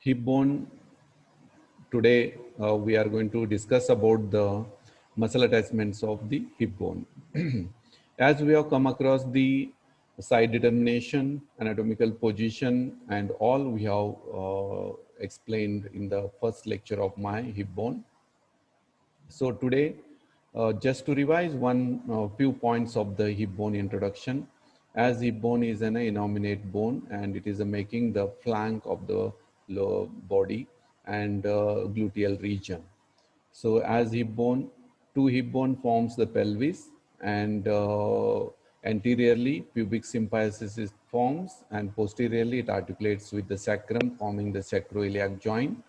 Hip bone. Today we are going to discuss about the muscle attachments of the hip bone. As we have come across the side determination, anatomical position, and all we have explained in the first lecture of my hip bone. So today, just to revise one few points of the hip bone introduction, as hip bone is an innominate bone and it is making the flank of the lower body and gluteal region. So as hip bone, two hip bone forms the pelvis and anteriorly pubic symphysis is forms and posteriorly it articulates with the sacrum forming the sacroiliac joint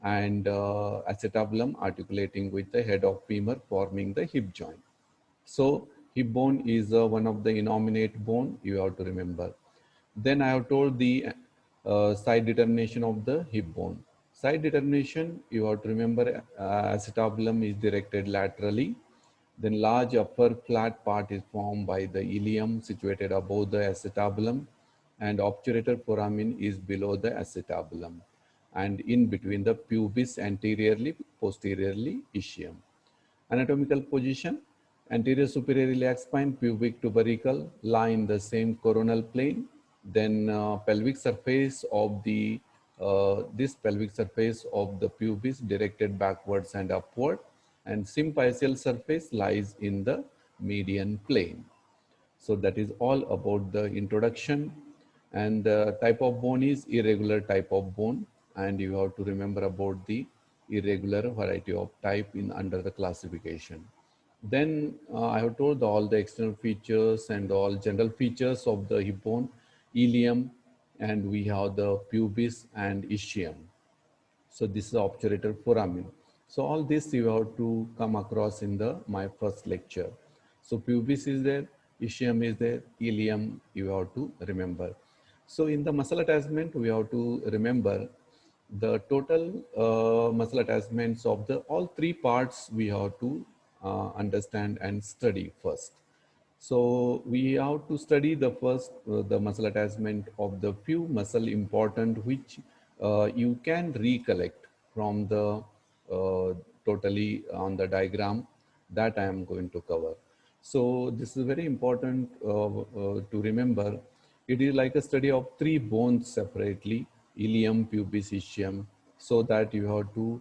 and acetabulum articulating with the head of femur forming the hip joint. So hip bone is one of the innominate bone you have to remember. Then I have told the side determination of the hip bone. Side determination, you have to remember acetabulum is directed laterally. Then large upper flat part is formed by the ilium situated above the acetabulum and obturator foramen is below the acetabulum and in between the pubis anteriorly, posteriorly ischium. Anatomical position, anterior superior iliac spine, pubic tubercle lie in the same coronal plane. Then pelvic surface of the this pelvic surface of the pubis directed backwards and upward, and symphysial surface lies in the median plane. So that is all about the introduction. And the type of bone is irregular type of bone, and you have to remember about the irregular variety of type in under the classification. Then I have told all the external features and all general features of the hip bone, ilium, and we have the pubis and ischium. So this is obturator foramen. So all this you have to come across in the my first lecture. So pubis is there, ischium is there, ilium you have to remember. So in the muscle attachment, we have to remember the total muscle attachments of the all three parts we have to understand and study first. So we have to study the first the muscle attachment of the few muscle important which you can recollect from the totally on the diagram that I am going to cover. So this is very important to remember. It is like a study of three bones separately, ilium, pubis, ischium, so that you have to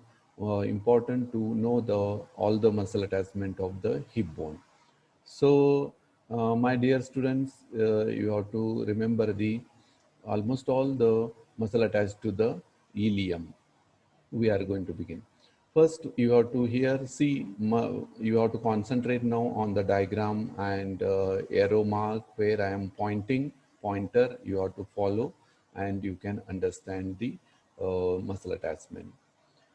important to know the all the muscle attachment of the hip bone. So, my dear students, you have to remember the almost all the muscle attached to the ilium. We are going to begin. First, you have to here see, you have to concentrate now on the diagram and arrow mark where I am pointing, pointer, you have to follow and you can understand the muscle attachment.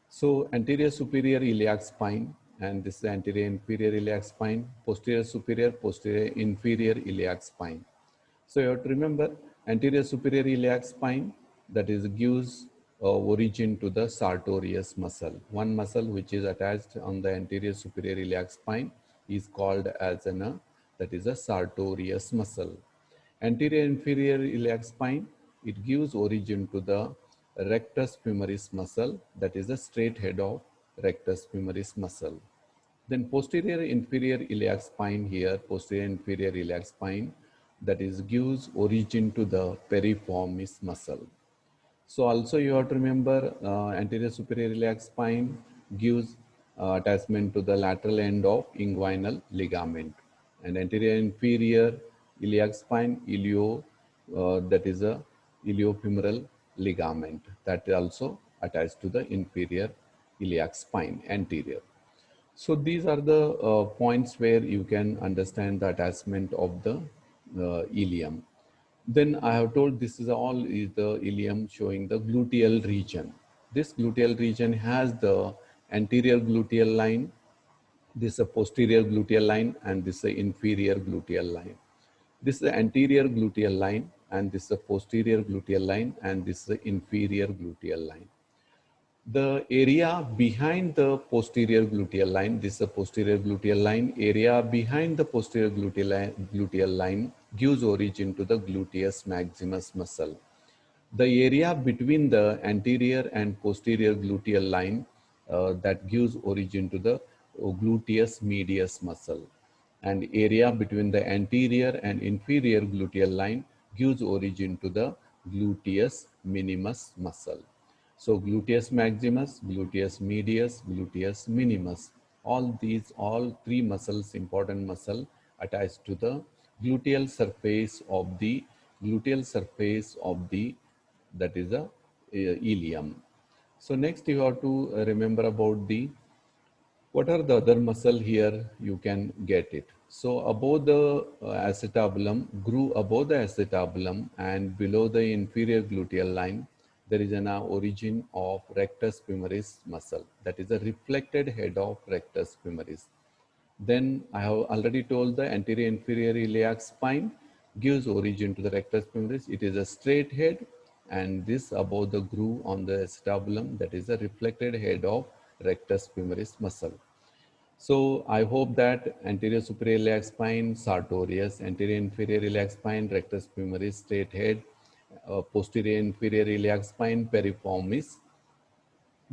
So anterior superior iliac spine, and this is anterior inferior iliac spine, posterior superior, posterior inferior iliac spine. So you have to remember anterior superior iliac spine, that is gives origin to the sartorius muscle. One muscle which is attached on the anterior superior iliac spine is called as that is a sartorius muscle. Anterior inferior iliac spine, it gives origin to the rectus femoris muscle, that is the straight head of rectus femoris muscle. Then posterior inferior iliac spine here, posterior inferior iliac spine, that is gives origin to the piriformis muscle. So also you have to remember anterior superior iliac spine gives attachment to the lateral end of inguinal ligament, and anterior inferior iliac spine that is a iliofemoral ligament that is also attached to the inferior iliac spine anterior. So these are the points where you can understand the attachment of the ilium. Then I have told this is all is the ilium showing the gluteal region. This gluteal region has the anterior gluteal line, this is a posterior gluteal line, and this is a inferior gluteal line. This is the anterior gluteal line, and this is a posterior gluteal line, and this is the inferior gluteal line. The area behind the posterior gluteal line, this is a posterior gluteal line, area behind the posterior gluteal line gives origin to the gluteus maximus muscle. The area between the anterior and posterior gluteal line that gives origin to the gluteus medius muscle, and area between the anterior and inferior gluteal line gives origin to the gluteus minimus muscle. So gluteus maximus, gluteus medius, gluteus minimus, all three muscles, important muscle attached to the gluteal surface of the that is the ilium. So next you have to remember about the what are the other muscle here you can get it. So above the acetabulum, grew above the acetabulum and below the inferior gluteal line, there is an origin of rectus femoris muscle. That is a reflected head of rectus femoris. Then I have already told the anterior inferior iliac spine gives origin to the rectus femoris. It is a straight head, and this above the groove on the acetabulum, that is a reflected head of rectus femoris muscle. So I hope that anterior superior iliac spine, sartorius, anterior inferior iliac spine, rectus femoris, straight head, posterior inferior iliac spine, piriformis,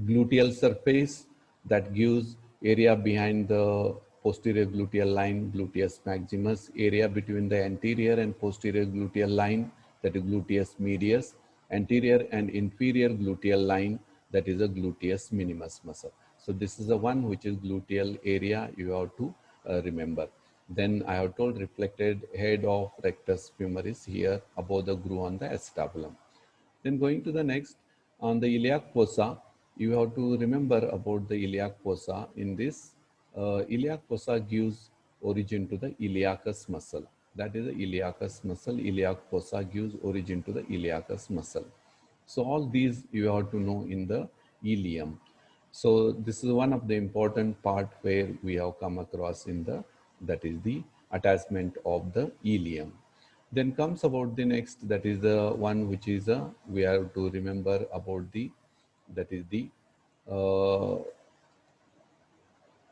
gluteal surface that gives area behind the posterior gluteal line, gluteus maximus, area between the anterior and posterior gluteal line, that is gluteus medius, anterior and inferior gluteal line, that is a gluteus minimus muscle. So this is the one which is gluteal area you have to remember. Then I have told reflected head of rectus femoris here above the groove on the acetabulum. Then going to the next, on the iliac fossa, you have to remember about the iliac fossa. In this, iliac fossa gives origin to the iliacus muscle. That is the iliacus muscle. Iliac fossa gives origin to the iliacus muscle. So all these you have to know in the ilium. So this is one of the important part where we have come across in the, that is the attachment of the ilium. Then comes about the next, that is the one which is we have to remember about the, that is the uh,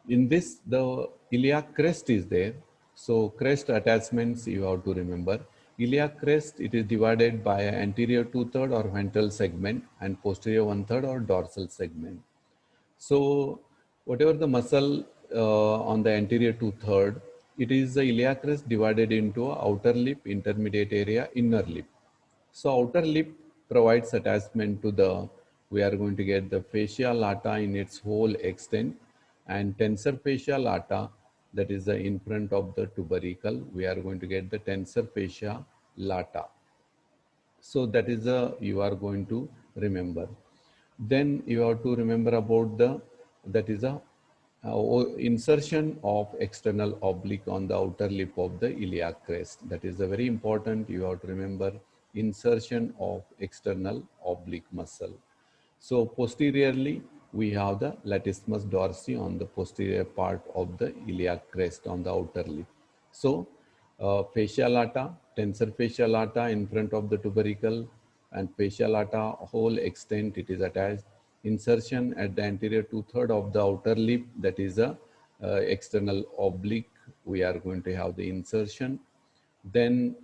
in this the iliac crest is there. So crest attachments you have to remember. Iliac crest, it is divided by anterior 2/3 or ventral segment and posterior 1/3 or dorsal segment. So whatever the muscle on the anterior 2/3, it is the iliac crest divided into outer lip, intermediate area, inner lip. So outer lip provides attachment to the, we are going to get the fascia lata in its whole extent, and tensor fascia lata, that is the in front of the tubercle, we are going to get the tensor fascia lata. So that is the, you are going to remember. Then you have to remember about the, that is a insertion of external oblique on the outer lip of the iliac crest. That is a very important, you have to remember insertion of external oblique muscle. So posteriorly, we have the latissimus dorsi on the posterior part of the iliac crest on the outer lip. So fascia lata, tensor fascia lata in front of the tubercle, and fascia lata whole extent it is attached. Insertion at the anterior 2/3 of the outer lip, that is a external oblique. We are going to have the insertion. Then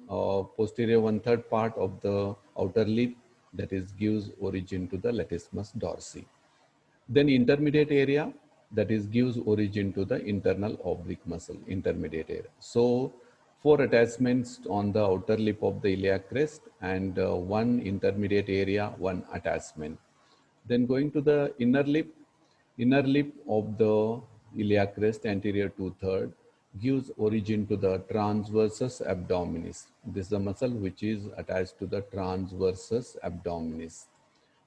posterior 1/3 part of the outer lip, that is gives origin to the latissimus dorsi. Then intermediate area, that is gives origin to the internal oblique muscle, intermediate area. So four attachments on the outer lip of the iliac crest, and one intermediate area, one attachment. Then going to the inner lip of the iliac crest, anterior 2/3, gives origin to the transversus abdominis. This is the muscle which is attached to the transversus abdominis.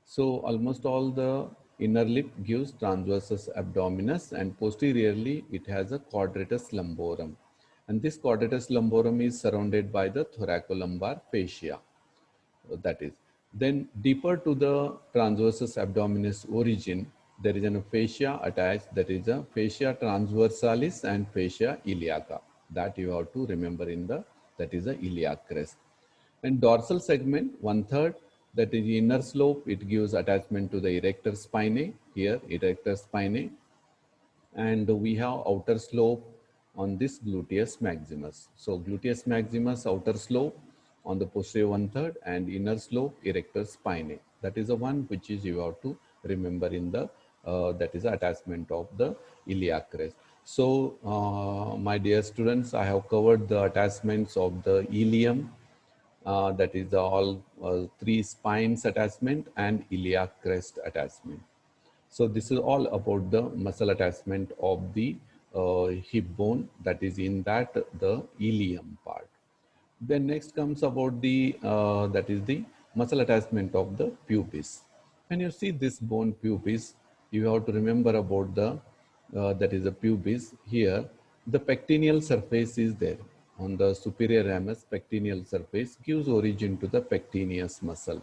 So almost all the inner lip gives transversus abdominis, and posteriorly it has a quadratus lumborum. And this quadratus lumborum is surrounded by the thoracolumbar fascia. That is. Then deeper to the transversus abdominis origin, there is a fascia attached, that is a fascia transversalis and fascia iliaca. That you have to remember in the, that is the iliac crest. And dorsal segment, 1/3, that is the inner slope, it gives attachment to the erector spinae, here erector spinae. And we have outer slope on this gluteus maximus. So gluteus maximus outer slope on the posterior one third, and inner slope erector spinae. That is the one which is you have to remember in the that is the attachment of the iliac crest. So my dear students, I have covered the attachments of the ilium, that is the all three spines attachment and iliac crest attachment. So this is all about the muscle attachment of the hip bone, that is in that the ilium part. Then next comes about the that is the muscle attachment of the pubis. When you see this bone pubis, you have to remember about the that is the pubis. Here the pectineal surface is there on the superior ramus. Pectineal surface gives origin to the pectineus muscle.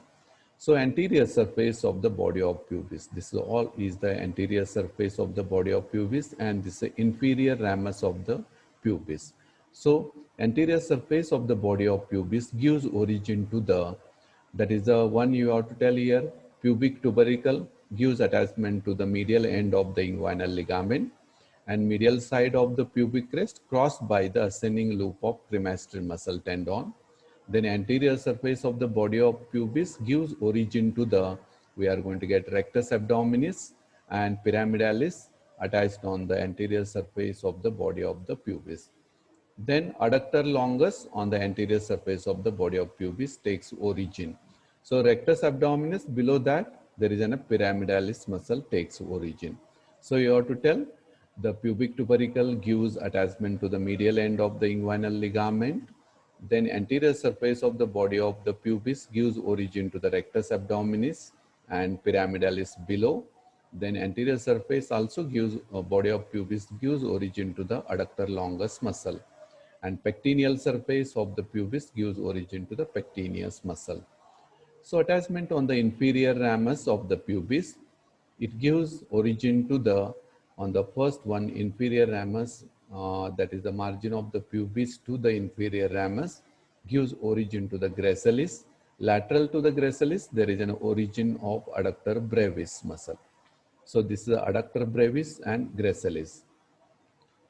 So anterior surface of the body of pubis. This is all is the anterior surface of the body of pubis, and this is the inferior ramus of the pubis. So anterior surface of the body of pubis gives origin to the, that is the one you have to tell here, pubic tubercle gives attachment to the medial end of the inguinal ligament, and medial side of the pubic crest crossed by the ascending loop of cremaster muscle tendon. Then anterior surface of the body of pubis gives origin to the, we are going to get rectus abdominis and pyramidalis attached on the anterior surface of the body of the pubis. Then adductor longus on the anterior surface of the body of pubis takes origin. So rectus abdominis, below that there is a pyramidalis muscle takes origin. So you have to tell the pubic tubercle gives attachment to the medial end of the inguinal ligament. Then anterior surface of the body of the pubis gives origin to the rectus abdominis and pyramidalis below. Then anterior surface also gives body of pubis gives origin to the adductor longus muscle, and pectineal surface of the pubis gives origin to the pectineus muscle. So attachment on the inferior ramus of the pubis, it gives origin to the, on the first one, inferior ramus, that is the margin of the pubis to the inferior ramus, gives origin to the gracilis. Lateral to the gracilis, there is an origin of adductor brevis muscle. So this is the adductor brevis and gracilis.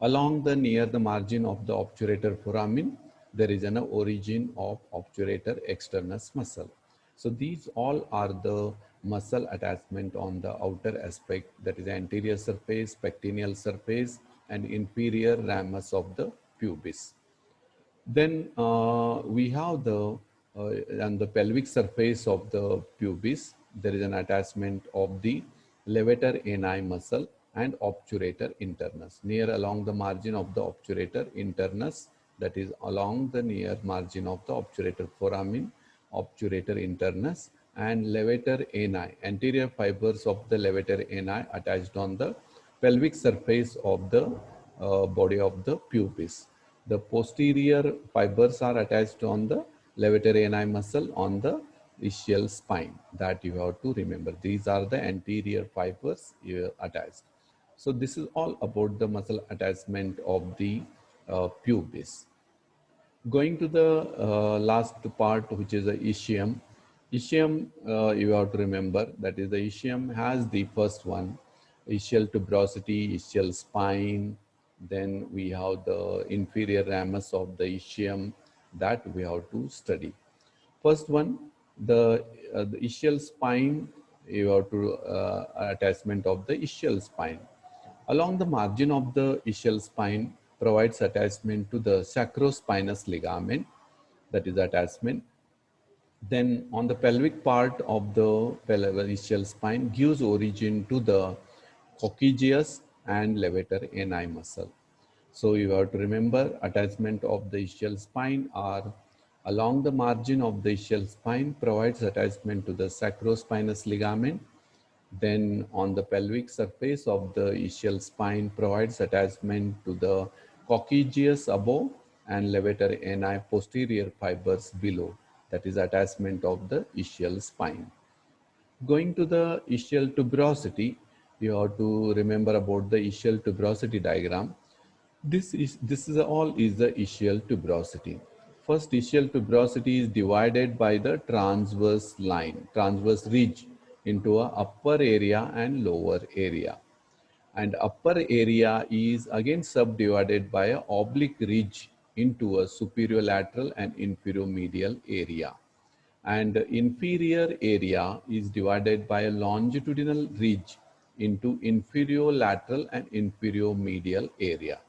Along the near the margin of the obturator foramen, there is an origin of obturator externus muscle. So these all are the muscle attachment on the outer aspect, that is anterior surface, pectineal surface, and inferior ramus of the pubis. Then we have the on the pelvic surface of the pubis, there is an attachment of the levator ani muscle and obturator internus. Near along the margin of the obturator internus, that is along the near margin of the obturator foramen, obturator internus, and levator ani, anterior fibers of the levator ani attached on the pelvic surface of the body of the pubis. The posterior fibers are attached on the levator ani muscle on the ischial spine, that you have to remember. These are the anterior fibers attached. So this is all about the muscle attachment of the pubis. Going to the last part, which is the ischium. Ischium, you have to remember, that is the ischium has the first one, ischial tuberosity, ischial spine. Then we have the inferior ramus of the ischium that we have to study. First one, the ischial spine, you have to attachment of the ischial spine. Along the margin of the ischial spine provides attachment to the sacrospinous ligament, that is attachment. Then on the pelvic part of the ischial spine gives origin to the coccygeus and levator ani muscle. So you have to remember attachment of the ischial spine are along the margin of the ischial spine provides attachment to the sacrospinous ligament. Then on the pelvic surface of the ischial spine provides attachment to the coccygeus above and levator ani posterior fibers below. That is attachment of the ischial spine. Going to the ischial tuberosity, you have to remember about the ischial tuberosity diagram. This is all is the ischial tuberosity. First, ischial tuberosity is divided by the transverse line, transverse ridge into a upper area and lower area. And upper area is again subdivided by a oblique ridge into a superior lateral and inferior medial area. And the inferior area is divided by a longitudinal ridge into inferior lateral and inferior medial area.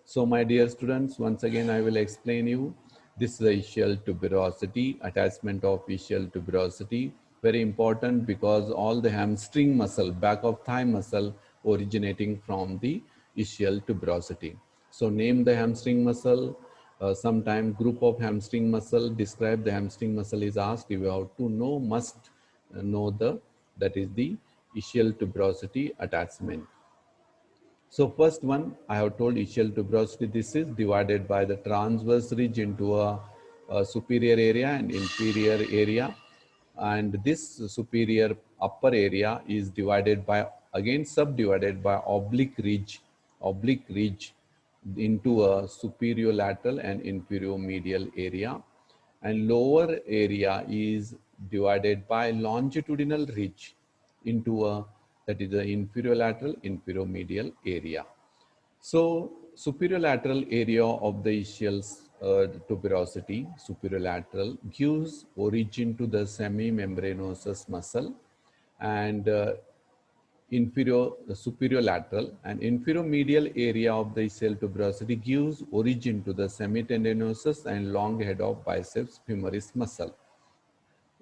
So my dear students, once again I will explain you. This is the ischial tuberosity, attachment of ischial tuberosity. Very important because all the hamstring muscle, back of thigh muscle originating from the ischial tuberosity. So name the hamstring muscle. Sometime group of hamstring muscle, describe the hamstring muscle is asked. You have to know, must know that is the ischial tuberosity attachment. So first one, I have told ischial tuberosity, this is divided by the transverse ridge into a superior area and inferior area. And this superior upper area is divided by, again subdivided by oblique ridge into a superior lateral and inferior medial area. And lower area is divided by longitudinal ridge into a, that is the inferior lateral, inferior medial area. So superior lateral area of the ischial tuberosity, superior lateral, gives origin to the semimembranosus muscle, and superior lateral and inferior medial area of the ischial tuberosity gives origin to the semitendinosus and long head of biceps femoris muscle.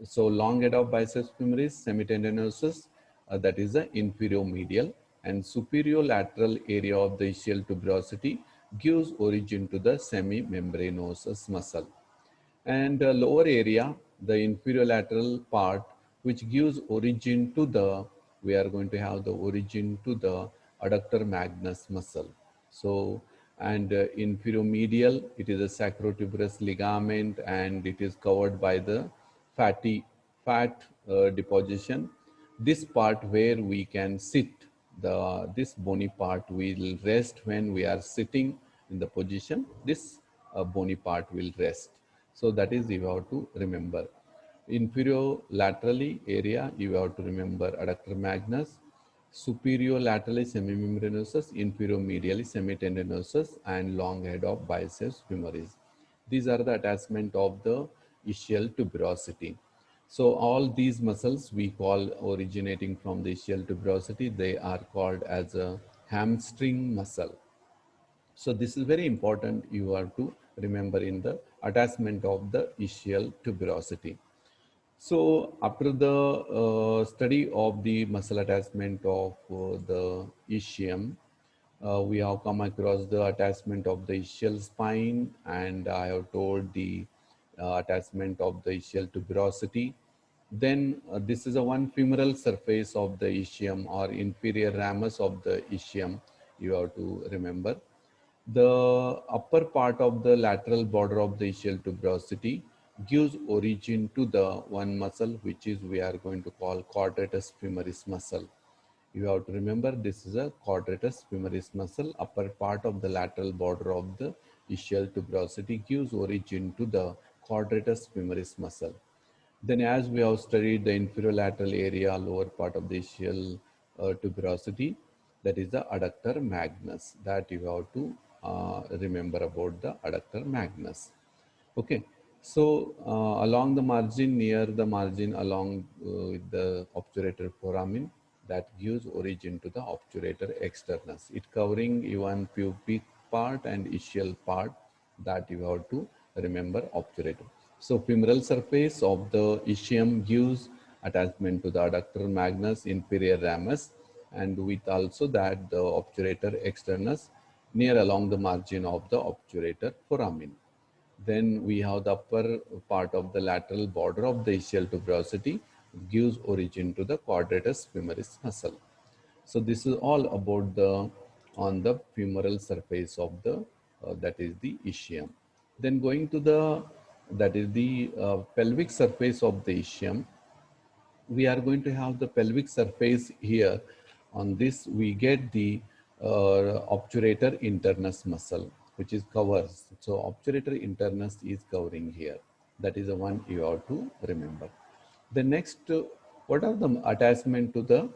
So long head of biceps femoris, semitendinosus, that is the inferior medial, and superior lateral area of the ischial tuberosity gives origin to the semimembranosus muscle. And lower area, the inferior lateral part, which gives origin to the, we are going to have the origin to the adductor magnus muscle. So, and inferior medial, it is a sacrotuberous ligament and it is covered by the fat deposition. This part where we can sit, this bony part will rest when we are sitting in the position. This bony part will rest. So that is you have to remember. Inferior laterally area, you have to remember adductor magnus. Superior laterally semimembranosus, inferior medially semitendinosus, and long head of biceps femoris. These are the attachment of the ischial tuberosity. So all these muscles we call originating from the ischial tuberosity, they are called as a hamstring muscle. So this is very important. You have to remember in the attachment of the ischial tuberosity. So after the study of the muscle attachment of the ischium, we have come across the attachment of the ischial spine, and I have told the attachment of the ischial tuberosity. Then this is a one femoral surface of the ischium or inferior ramus of the ischium. You have to remember. The upper part of the lateral border of the ischial tuberosity gives origin to the one muscle which is we are going to call quadratus femoris muscle. You have to remember this is a quadratus femoris muscle. Upper part of the lateral border of the ischial tuberosity gives origin to the quadratus femoris muscle. Then as we have studied the inferior lateral area, lower part of the ischial tuberosity, that is the adductor magnus, that you have to remember about the adductor magnus. Okay, so along the margin, near the margin, along with the obturator foramen, that gives origin to the obturator externus. It covering even pubic part and ischial part, that you have to remember obturator. So femoral surface of the ischium gives attachment to the adductor magnus, inferior ramus, and with also that the obturator externus near along the margin of the obturator foramen. Then we have the upper part of the lateral border of the ischial tuberosity gives origin to the quadratus femoris muscle. So this is all about the on the femoral surface of the that is the ischium. Then going to the that is the pelvic surface of the ischium, we are going to have the pelvic surface here. On this we get the obturator internus muscle which is covers. So obturator internus is covering here. That is the one you have to remember. The next, what are the attachment to the,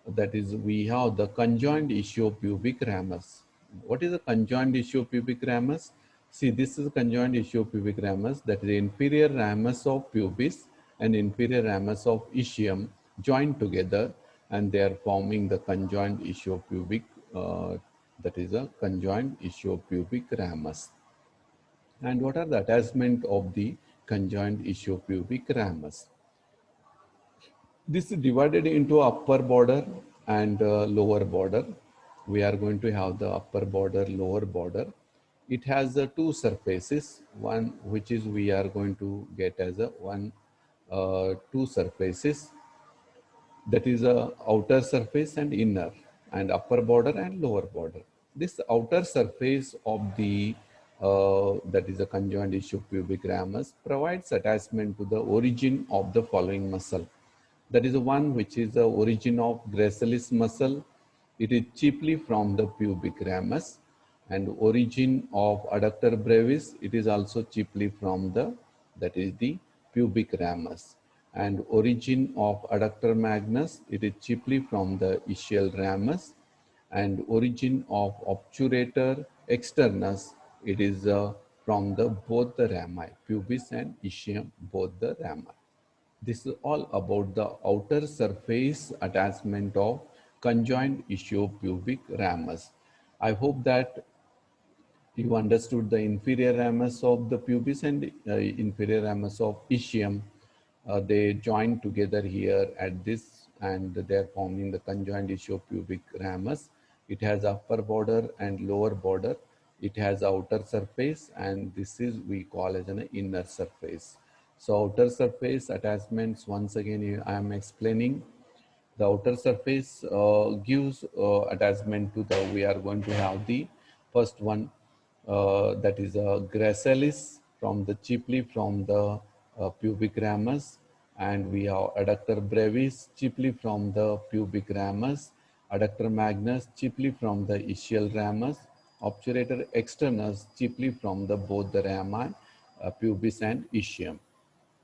that is we have the conjoined ischiopubic ramus. What is the conjoined ischiopubic ramus? See, this is conjoined ischiopubic ramus, that is the inferior ramus of pubis and inferior ramus of ischium joined together, and they are forming the conjoined ischiopubic, that is a conjoined ischiopubic ramus. And what are the attachment of the conjoined ischiopubic ramus? This is divided into upper border and lower border. We are going to have the upper border, lower border. It has the two surfaces, one which is we are going to get as a two surfaces, that is a outer surface and inner, and upper border and lower border. This outer surface of the that is a conjoined ischiopubic ramus provides attachment to the origin of the following muscle. That is the one which is the origin of gracilis muscle. It is chiefly from the pubic ramus, and origin of adductor brevis. It is also chiefly from the, that is the pubic ramus, and origin of adductor magnus. It is chiefly from the ischial ramus, and origin of obturator externus. It is from the both the rami, pubis and ischium, both the rami. This is all about the outer surface attachment of conjoined ischiopubic ramus. I hope that you understood the inferior ramus of the pubis and inferior ramus of ischium. They join together here at this, and they are forming the conjoined ischiopubic ramus. It has upper border and lower border. It has outer surface, and this is we call as an inner surface. So outer surface attachments, once again I am explaining. The outer surface gives attachment to the, we are going to have the first one, that is gracilis from the chiefly from the pubic ramus, and we have adductor brevis chiefly from the pubic ramus, adductor magnus chiefly from the ischial ramus, obturator externus chiefly from the both the rami, pubis and ischium.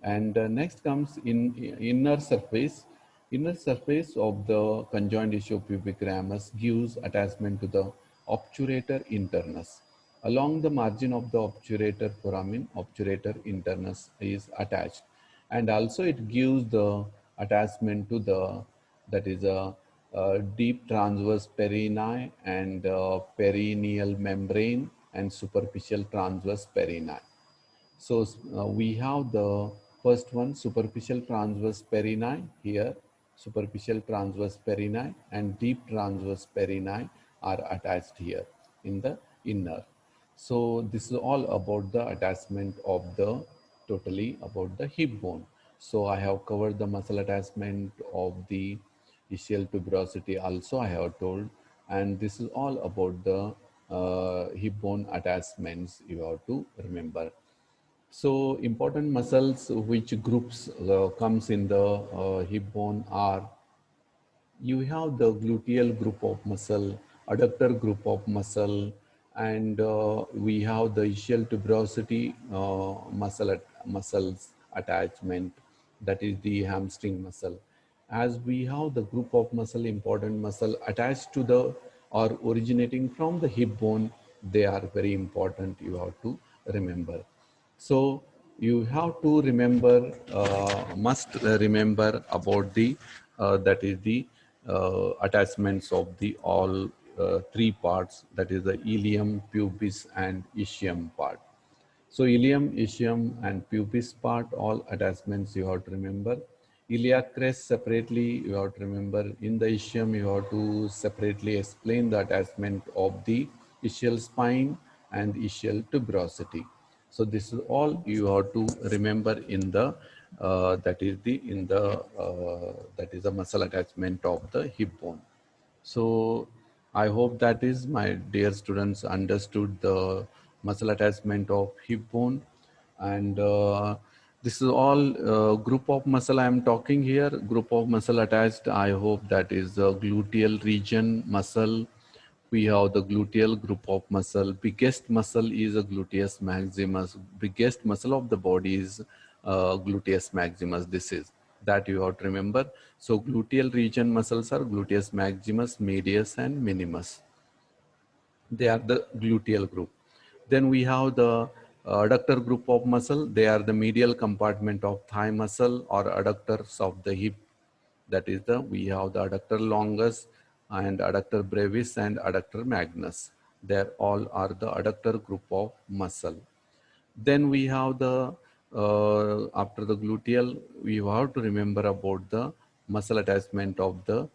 And next comes in inner surface. Inner surface of the conjoined ischiopubic ramus gives attachment to the obturator internus. Along the margin of the obturator foramen, obturator internus is attached, and also it gives the attachment to the, that is a deep transverse perineum and perineal membrane and superficial transverse perineum. So we have the first one, superficial transverse perineum here, superficial transverse perineum and deep transverse perineum are attached here in the inner. So this is all about the attachment of the, totally about the hip bone. So I have covered the muscle attachment of the ischial tuberosity also I have told, and this is all about the hip bone attachments you have to remember. So important muscles which groups comes in the hip bone are, you have the gluteal group of muscle, adductor group of muscle, and we have the ischial tuberosity muscles attachment, that is the hamstring muscle. As we have the group of muscle, important muscle attached to the or originating from the hip bone, they are very important, you have to remember. So you have to remember, must remember about the, that is the attachments of the all three parts, that is the ilium, pubis and ischium part. So ilium, ischium and pubis part, all attachments you have to remember. Iliac crest separately you have to remember. In the ischium you have to separately explain the attachment of the ischial spine and ischial tuberosity. So this is all you have to remember in the that is the in the that is the muscle attachment of the hip bone. So I hope that is my dear students understood the muscle attachment of hip bone, and this is all group of muscle I am talking here. Group of muscle attached. I hope that is the gluteal region muscle. We have the gluteal group of muscle. Biggest muscle is a gluteus maximus. Biggest muscle of the body is gluteus maximus. This is that you have to remember. So gluteal region muscles are gluteus maximus, medius and minimus. They are the gluteal group. Then we have the adductor group of muscle. They are the medial compartment of thigh muscle or adductors of the hip. That is we have the adductor longus and adductor brevis and adductor magnus. They all are the adductor group of muscle. Then we have the, after the gluteal, we have to remember about the muscle attachment of the,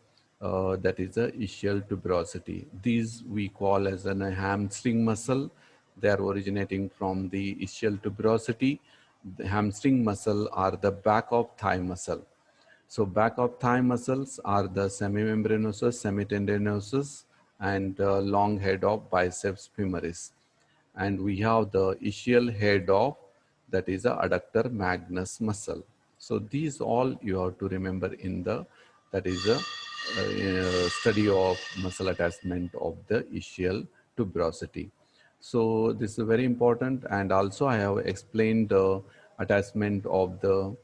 that is the ischial tuberosity. These we call as a hamstring muscle. They are originating from the ischial tuberosity. The hamstring muscle are the back of thigh muscle. So back of thigh muscles are the semimembranosus, semitendinosus, and long head of biceps femoris. And we have the ischial head of, that is the adductor magnus muscle. So these all you have to remember in the, that is a study of muscle attachment of the ischial tuberosity. So this is very important, and also I have explained the attachment of the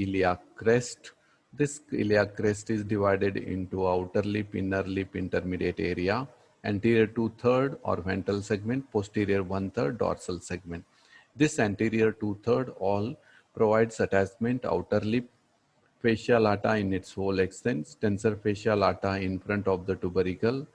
iliac crest. This iliac crest is divided into outer lip, inner lip, intermediate area, anterior 2/3 or ventral segment, posterior 1/3 dorsal segment. This anterior 2/3 all provides attachment outer lip, fascia lata in its whole extent, tensor fascia lata in front of the tubercle,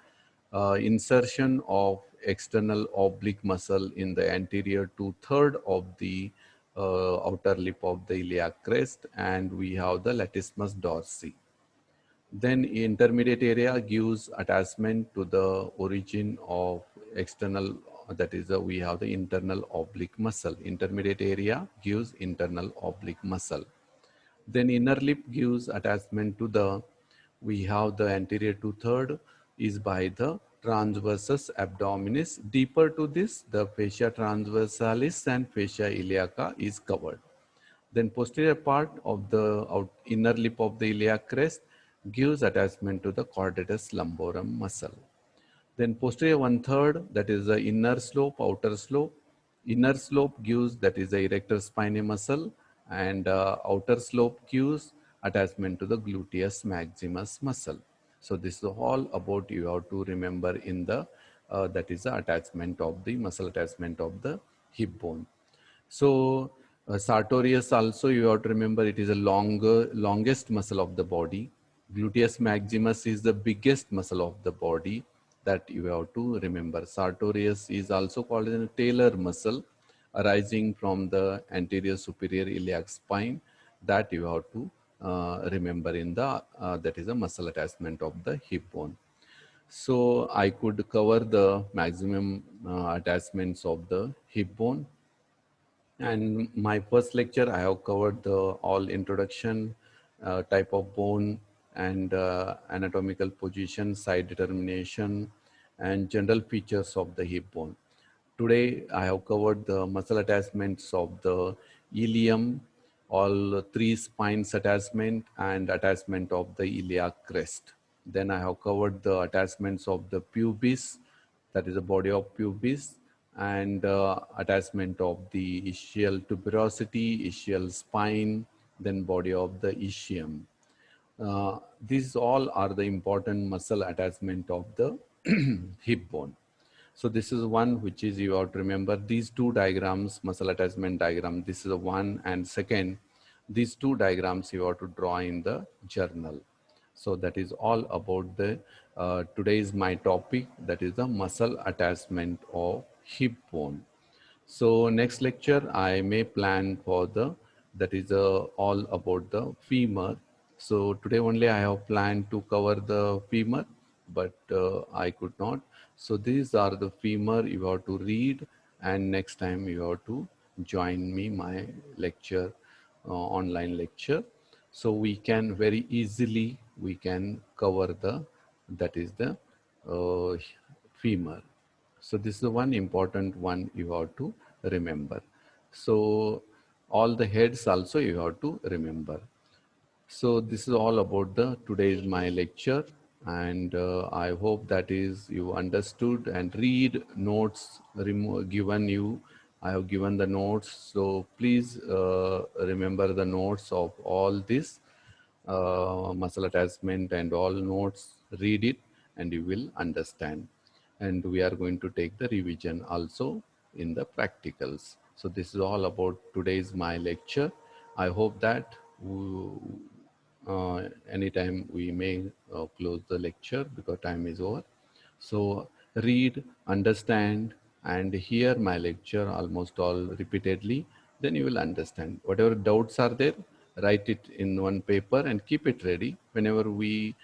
insertion of external oblique muscle in the anterior 2/3 of the outer lip of the iliac crest, and we have the latissimus dorsi. Then intermediate area gives attachment to the origin of external, that is we have the internal oblique muscle. Intermediate area gives internal oblique muscle. Then inner lip gives attachment to the, we have the anterior 2/3 is by the transversus abdominis. Deeper to this, the fascia transversalis and fascia iliaca is covered. Then posterior part of the inner lip of the iliac crest gives attachment to the quadratus lumborum muscle. Then posterior 1/3, that is the inner slope, outer slope. Inner slope gives, that is the erector spinae muscle, and outer slope gives attachment to the gluteus maximus muscle. So this is all about you have to remember in the, that is the attachment of the muscle attachment of the hip bone. So sartorius also you have to remember, it is a longest muscle of the body. Gluteus maximus is the biggest muscle of the body, that you have to remember. Sartorius is also called a talar muscle arising from the anterior superior iliac spine, that you have to remember in the, that is a muscle attachment of the hip bone. So I could cover the maximum attachments of the hip bone. And my first lecture, I have covered the all introduction, type of bone, and anatomical position, side determination, and general features of the hip bone. Today, I have covered the muscle attachments of the ilium, all three spines attachment, and attachment of the iliac crest. Then I have covered the attachments of the pubis, that is the body of pubis, and attachment of the ischial tuberosity, ischial spine, then body of the ischium. These all are the important muscle attachment of the hip bone. So this is one which is you have to remember these two diagrams, muscle attachment diagram. This is the one, and second, these two diagrams you have to draw in the journal. So that is all about the, today is my topic, that is the muscle attachment of hip bone. So next lecture I may plan for the, that is all about the femur. So today only I have planned to cover the femur, but I could not. So these are the femur you have to read, and next time you have to join me my lecture, online lecture. So we can very easily, we can cover the, that is the femur. So this is the one important one you have to remember. So all the heads also you have to remember. So this is all about the today's my lecture, and I hope that is you understood, and read notes given you. I have given the notes, so please remember the notes of all this muscle attachment and all notes. Read it and you will understand. And we are going to take the revision also in the practicals. So this is all about today's my lecture. I hope that anytime we may close the lecture because time is over. So read, understand, and hear my lecture almost all repeatedly. Then you will understand. Whatever doubts are there, write it in one paper and keep it ready. Whenever we